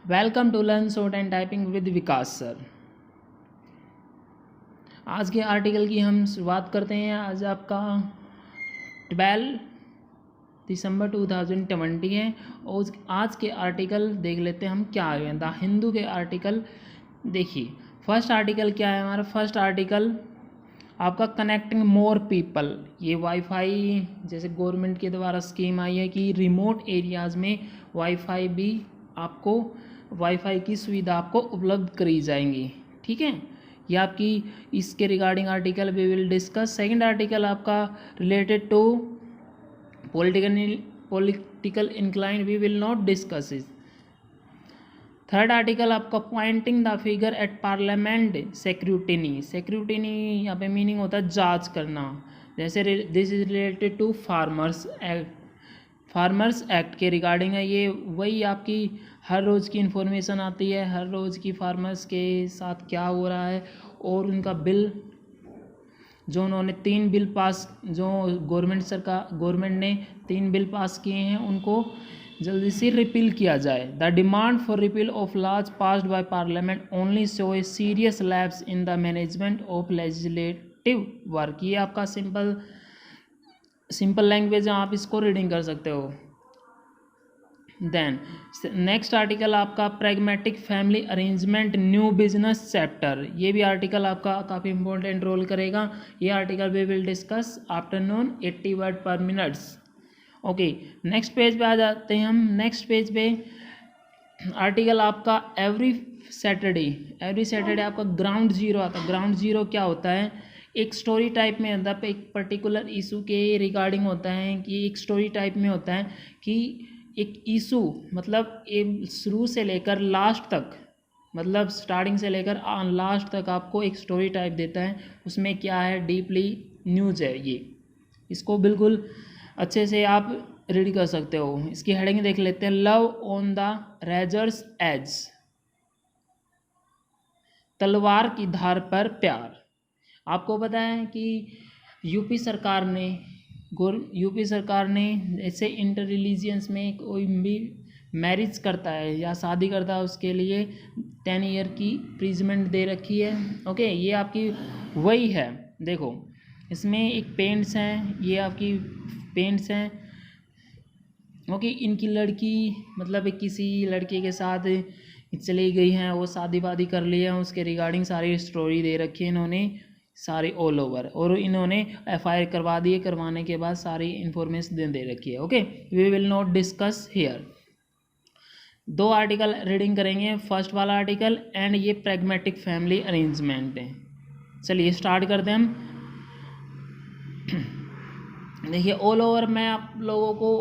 Welcome to learn shorthand typing with Vikas sir. आज के article की हम शुरुआत करते हैं। आज आपका 12 दिसंबर 2020 है और आज के आर्टिकल देख लेते हैं हम क्या आए हैं। द हिंदू के आर्टिकल देखिए, फर्स्ट आर्टिकल क्या है हमारा। फर्स्ट आर्टिकल आपका कनेक्टिंग मोर पीपल। ये वाईफाई जैसे गवर्नमेंट के द्वारा स्कीम आई है कि रिमोट एरियाज़ में वाईफाई भी आपको वाईफाई की सुविधा आपको उपलब्ध करी जाएंगी। ठीक है, ये आपकी इसके regarding article we will discuss. Second article आपका related to political incline we will not discuss is. Third article आपका pointing the figure at parliament scrutiny. Scrutiny यहाँ पे मीनिंग होता है जांच करना। जैसे this is related to farmers act के रिगार्डिंग है। ये वही आपकी हर रोज़ की इन्फॉर्मेशन आती है, हर रोज़ की फार्मर्स के साथ क्या हो रहा है और उनका बिल जो उन्होंने 3 बिल पास जो गवर्नमेंट ने 3 बिल पास किए हैं उनको जल्दी से रिपील किया जाए। The demand for repeal of laws passed by parliament only show a serious lapse in the management of legislative work. ये आपका सिंपल लैंग्वेज है, आप इसको रीडिंग कर सकते हो। देन नेक्स्ट आर्टिकल आपका pragmatic family arrangement new business chapter. ये भी आर्टिकल आपका काफ़ी इंपॉर्टेंट रोल करेगा। ये article we will discuss afternoon 80 word per minutes. Okay, next page पे आ जाते हैं हम। नेक्स्ट पेज पे आर्टिकल आपका एवरी सैटरडे आपका ग्राउंड जीरो आता है। ग्राउंड जीरो क्या होता है? एक स्टोरी टाइप में होता है, एक पर्टिकुलर इशू के रिगार्डिंग होता है कि एक स्टोरी टाइप में होता है कि एक इशू मतलब शुरू से लेकर लास्ट तक, मतलब स्टार्टिंग से लेकर लास्ट तक आपको एक स्टोरी टाइप देता है। उसमें क्या है, डीपली न्यूज़ है ये। इसको बिल्कुल अच्छे से आप रीड कर सकते हो। इसकी हेडिंग देख लेते हैं, love on the razor's edge. तलवार की धार पर प्यार। आपको पता है कि यूपी सरकार ने ऐसे इंटर रिलीजियंस में कोई भी मैरिज करता है या शादी करता है उसके लिए 10 ईयर की प्रिजमेंट दे रखी है। ओके, ये आपकी वही है। देखो इसमें एक पेंट्स हैं, ये आपकी पेंट्स हैं। ओके, इनकी लड़की मतलब किसी लड़के के साथ चली गई हैं, वो शादी वादी कर लिया है, उसके रिगार्डिंग सारी स्टोरी दे रखी है इन्होंने सारी ऑल ओवर, और इन्होंने FIR करवा दी है। करवाने के बाद सारी इन्फॉर्मेशन दे रखी है। Okay, we will not discuss here. 2 article reading करेंगे, फर्स्ट वाला आर्टिकल एंड ये प्रैग्मेटिक फैमिली अरेंजमेंट है। चलिए स्टार्ट करते हैं हम। देखिए ऑल ओवर मैं आप लोगों को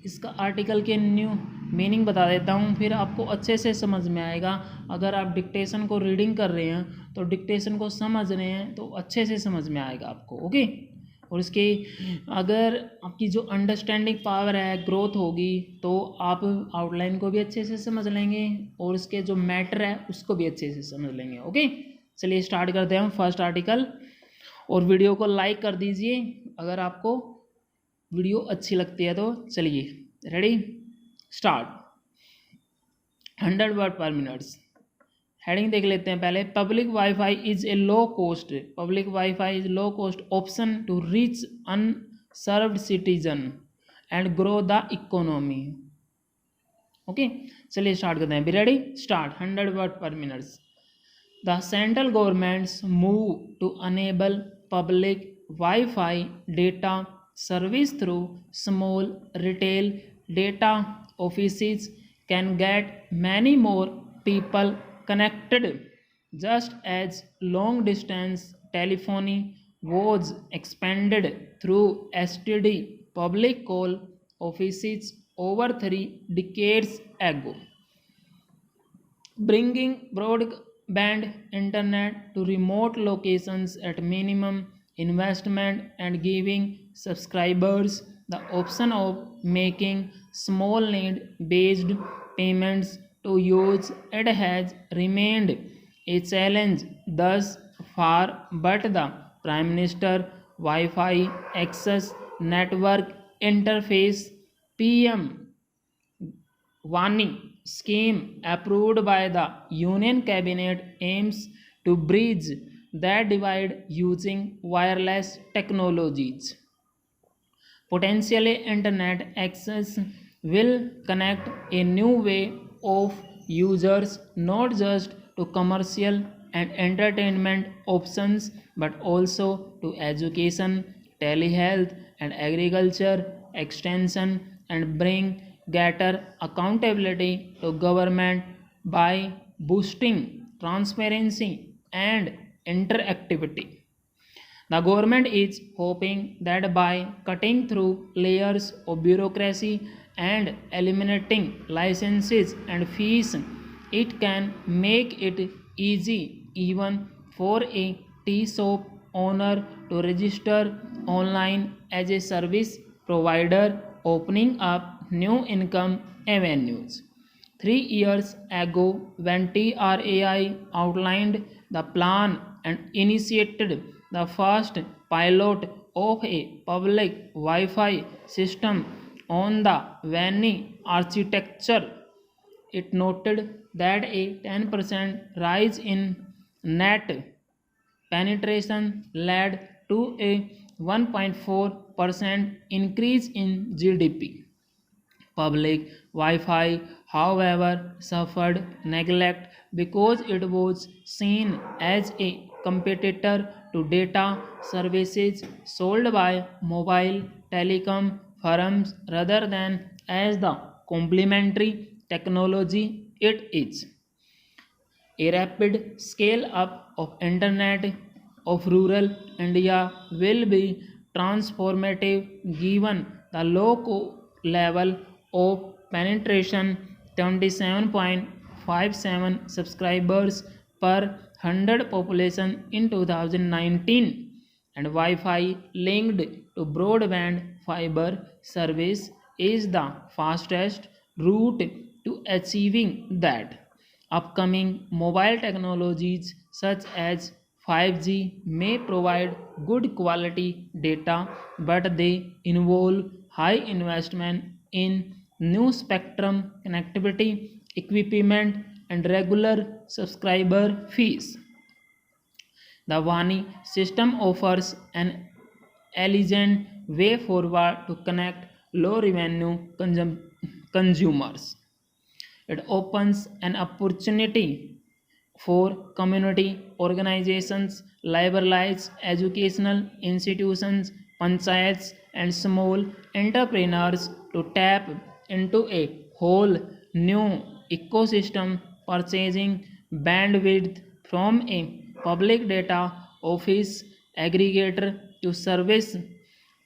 इसका आर्टिकल के न्यू मीनिंग बता देता हूँ, फिर आपको अच्छे से समझ में आएगा। अगर आप डिक्टेशन को रीडिंग कर रहे हैं तो डिक्टेशन को समझ रहे हैं तो अच्छे से समझ में आएगा आपको। ओके, और इसकी अगर आपकी जो अंडरस्टैंडिंग पावर है ग्रोथ होगी तो आप आउटलाइन को भी अच्छे से समझ लेंगे और इसके जो मैटर है उसको भी अच्छे से समझ लेंगे। ओके, चलिए स्टार्ट करते हैं हम फर्स्ट आर्टिकल। और वीडियो को लाइक कर दीजिए अगर आपको वीडियो अच्छी लगती है तो। चलिए ready, start. 100 word per minutes. Heading देख लेते हैं पहले। Public wifi is a low cost option to reach unserved citizen and grow the economy. Okay, चलिए स्टार्ट करते हैं। Be ready, start. 100 word per minutes. The central governments move to enable public wifi data service through small retail data offices can get many more people connected, just as long distance telephony was expanded through STD public call offices over 3 decades ago, bringing broadband internet to remote locations at minimum investment and giving subscribers the option of making small need based payments to use. It has remained a challenge thus far, but the Prime Minister Wi-Fi Access Network Interface PM Vani scheme approved by the Union Cabinet aims to bridge that divide using wireless technologies. Potentially, internet access will connect a new way of users not just to commercial and entertainment options but also to education, telehealth, and agriculture extension, and bring greater accountability to government by boosting transparency and interactivity. The government is hoping that by cutting through layers of bureaucracy and eliminating licenses and fees, it can make it easy even for a tea shop owner to register online as a service provider, opening up new income avenues. 3 years ago, when TRAI outlined the plan and initiated the first pilot of a public Wi-Fi system on the Vani architecture, it noted that a 10% rise in net penetration led to a 1.4% increase in GDP. Public Wi-Fi, however, suffered neglect because it was seen as a competitor to data services sold by mobile telecom firms rather than as the complementary technology it is. A rapid scale up of internet of rural India will be transformative given the level of penetration, 27.57 subscribers per 100 population in 2019, and Wi-Fi linked to broadband fiber service is the fastest route to achieving that. Upcoming mobile technologies such as 5G may provide good quality data, but they involve high investment in new spectrum connectivity, equipment, and regular subscriber fees. The Vani system offers an elegant way forward to connect low revenue consumers. It opens an opportunity for community organizations, libraries, educational institutions, panchayats, and small entrepreneurs to tap into a whole new ecosystem, purchasing bandwidth from a public data office aggregator to service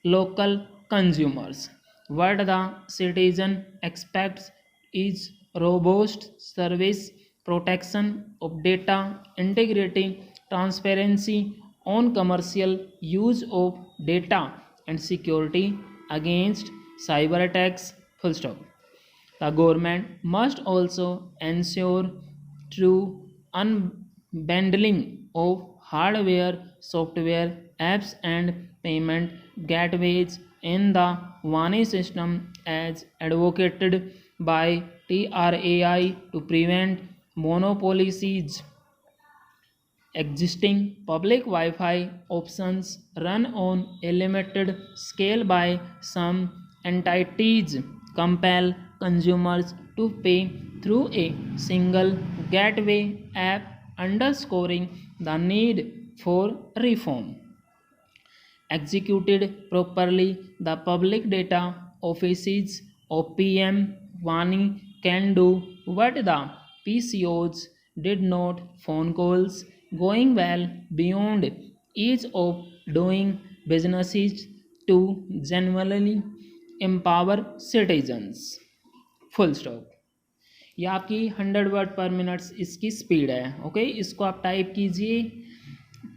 local consumers. What the citizen expects is robust service, protection of data, integrity, transparency on commercial use of data, and security against cyber attacks. Full stop. The government must also ensure true unbundling of hardware, software, apps, and payment gateways in the Vani system as advocated by TRAI to prevent monopolies. Existing public Wi-Fi options run on a limited scale by some entities compel consumers to pay through a single gateway app, underscoring the need for reform. Executed properly, the public data offices of PM Vani can do what the PCOs did not, phone calls, going well beyond ease of doing businesses to genuinely empower citizens. Full stop. ये आपकी 100 word पर minute इसकी speed है. Okay, इसको आप type कीजिए,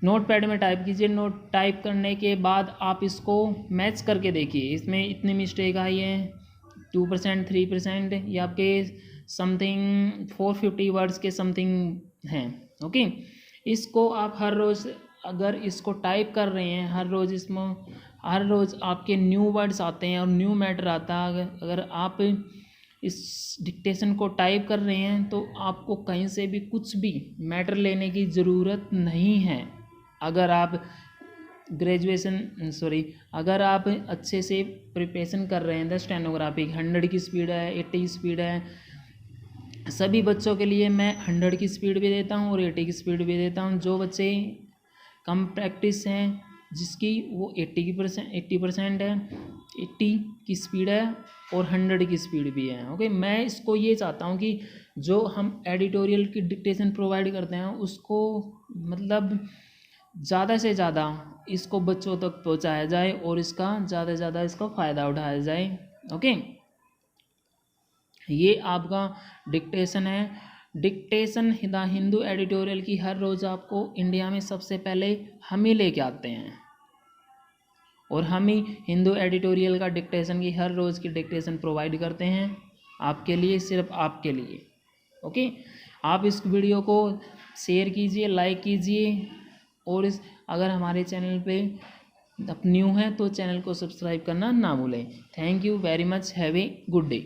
note pad में type कीजिए. नोट टाइप करने के बाद आप इसको मैच करके देखिए. इसमें इतनी मिस्टेक आई है, 2%, 3%, ये आपके समथिंग 450 वर्ड्स के समथिंग हैं. ओके, इसको आप हर रोज़ अगर इसको टाइप कर रहे हैं, हर रोज़ आपके न्यू वर्ड्स आते हैं और न्यू मैटर आता है. अगर आप इस डिक्टेशन को टाइप कर रहे हैं तो आपको कहीं से भी कुछ भी मैटर लेने की ज़रूरत नहीं है। अगर आप अगर आप अच्छे से प्रिपरेशन कर रहे हैं द स्टेनोग्राफी 100 की स्पीड है, 80 की स्पीड है, सभी बच्चों के लिए मैं 100 की स्पीड भी देता हूँ और 80 की स्पीड भी देता हूँ। जो बच्चे कम प्रैक्टिस हैं, जिसकी वो 80% है, 80 की स्पीड है और 100 की स्पीड भी है। ओके, मैं इसको ये चाहता हूँ कि जो हम एडिटोरियल की डिक्टेशन प्रोवाइड करते हैं उसको मतलब ज़्यादा से ज़्यादा इसको बच्चों तक पहुँचाया जाए और इसका ज़्यादा से ज़्यादा इसका फ़ायदा उठाया जाए। ओके, ये आपका डिक्टेशन है। डिक्टेशन द हिंदू एडिटोरियल की हर रोज़ आपको इंडिया में सबसे पहले हम ही लेके आते हैं और हम ही हिंदू एडिटोरियल का डिक्टेशन की हर रोज़ की डिक्टेशन प्रोवाइड करते हैं आपके लिए, सिर्फ आपके लिए। ओके, आप इस वीडियो को शेयर कीजिए, लाइक कीजिए और अगर हमारे चैनल पे न्यू है तो चैनल को सब्सक्राइब करना ना भूलें। Thank you very much, have a good day.